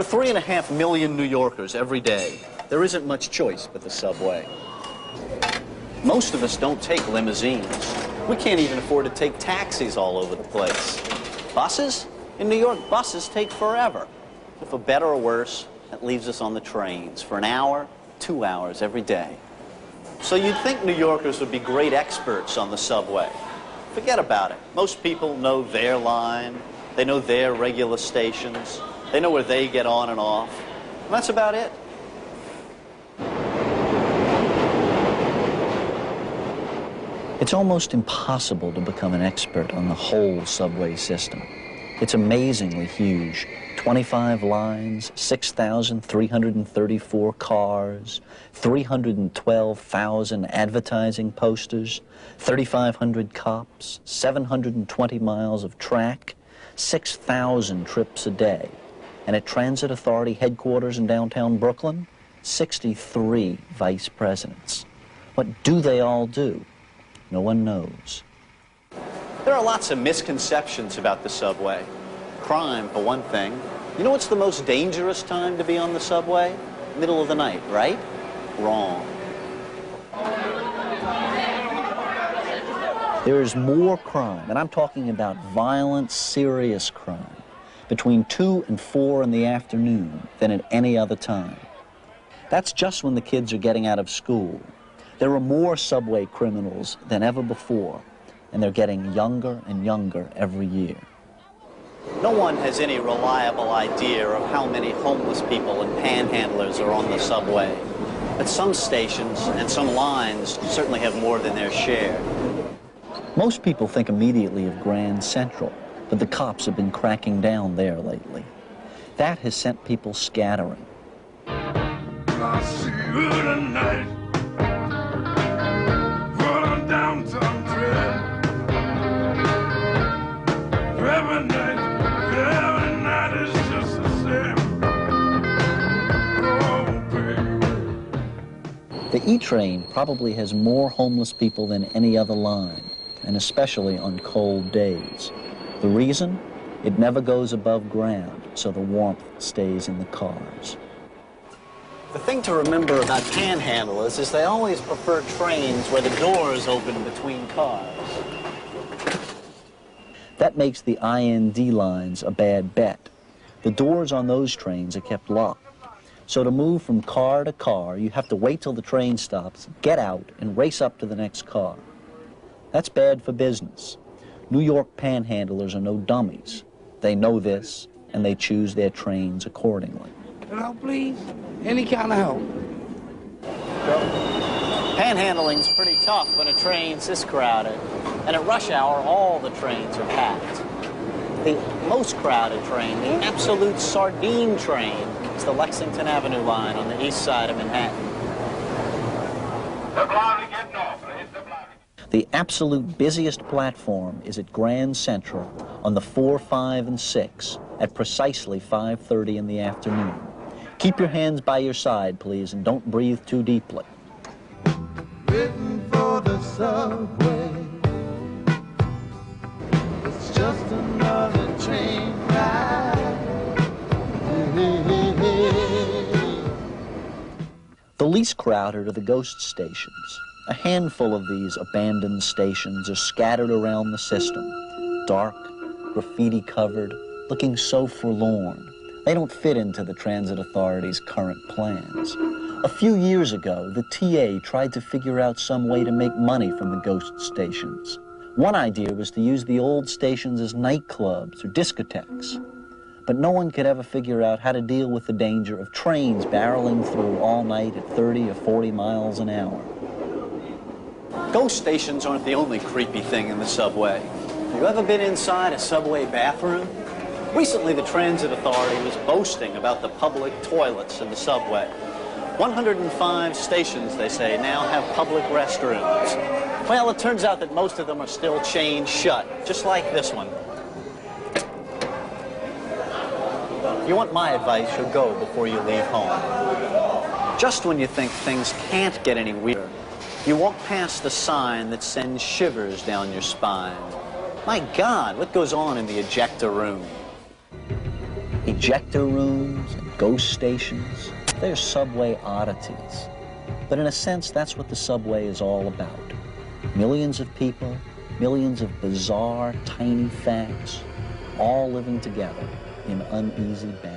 For 3.5 million New Yorkers every day, there isn't much choice but the subway. Most of us don't take limousines. We can't even afford to take taxis all over the place. Buses? In New York, buses take forever. For better or worse, that leaves us on the trains for an hour, 2 hours every day. So you'd think New Yorkers would be great experts on the subway. Forget about it. Most people know their line. They know their regular stations. They know where they get on and off. And that's about it. It's almost impossible to become an expert on the whole subway system. It's amazingly huge. 25 lines, 6,334 cars, 312,000 advertising posters, 3,500 cops, 720 miles of track, 6,000 trips a day. And at Transit Authority headquarters in downtown Brooklyn, 63 vice presidents. What do they all do? No one knows. There are lots of misconceptions about the subway. Crime, for one thing. You know what's the most dangerous time to be on the subway? Middle of the night, right? Wrong. There is more crime, and I'm talking about violent, serious crime, between 2 and 4 in the afternoon than at any other time. That's just when the kids are getting out of school. There are more subway criminals than ever before, and they're getting younger and younger every year. No one has any reliable idea of how many homeless people and panhandlers are on the subway, but some stations and some lines certainly have more than their share. Most people think immediately of Grand Central, but the cops have been cracking down there lately. That has sent people scattering. I'll see you tonight. Downtown trail. Every night is just the same. Oh, baby. The E-train probably has more homeless people than any other line, and especially on cold days. The reason? It never goes above ground, so the warmth stays in the cars. The thing to remember about panhandlers is they always prefer trains where the doors open between cars. That makes the IND lines a bad bet. The doors on those trains are kept locked. So to move from car to car, you have to wait till the train stops, get out, and race up to the next car. That's bad for business. New York panhandlers are no dummies. They know this, and they choose their trains accordingly. Help, please? Any kind of help? Panhandling's pretty tough when a train's this crowded. And at rush hour, all the trains are packed. The most crowded train, the absolute sardine train, is the Lexington Avenue line on the east side of Manhattan. The absolute busiest platform is at Grand Central on the 4, 5, and 6 at precisely 5:30 in the afternoon. Keep your hands by your side, please, and don't breathe too deeply. Waiting for the subway. It's just another train ride. The least crowded are the ghost stations. A handful of these abandoned stations are scattered around the system. Dark, graffiti-covered, looking so forlorn. They don't fit into the Transit Authority's current plans. A few years ago, the TA tried to figure out some way to make money from the ghost stations. One idea was to use the old stations as nightclubs or discotheques. But no one could ever figure out how to deal with the danger of trains barreling through all night at 30 or 40 miles an hour. Ghost stations aren't the only creepy thing in the subway. Have you ever been inside a subway bathroom? Recently, the Transit Authority was boasting about the public toilets in the subway. 105 stations, they say, now have public restrooms. Well, it turns out that most of them are still chained shut, just like this one. If you want my advice, you'll go before you leave home. Just when you think things can't get any weirder, you walk past the sign that sends shivers down your spine. My God, what goes on in the ejector room? Ejector rooms and ghost stations, they're subway oddities. But in a sense, that's what the subway is all about. Millions of people, millions of bizarre, tiny facts, all living together in uneasy balance.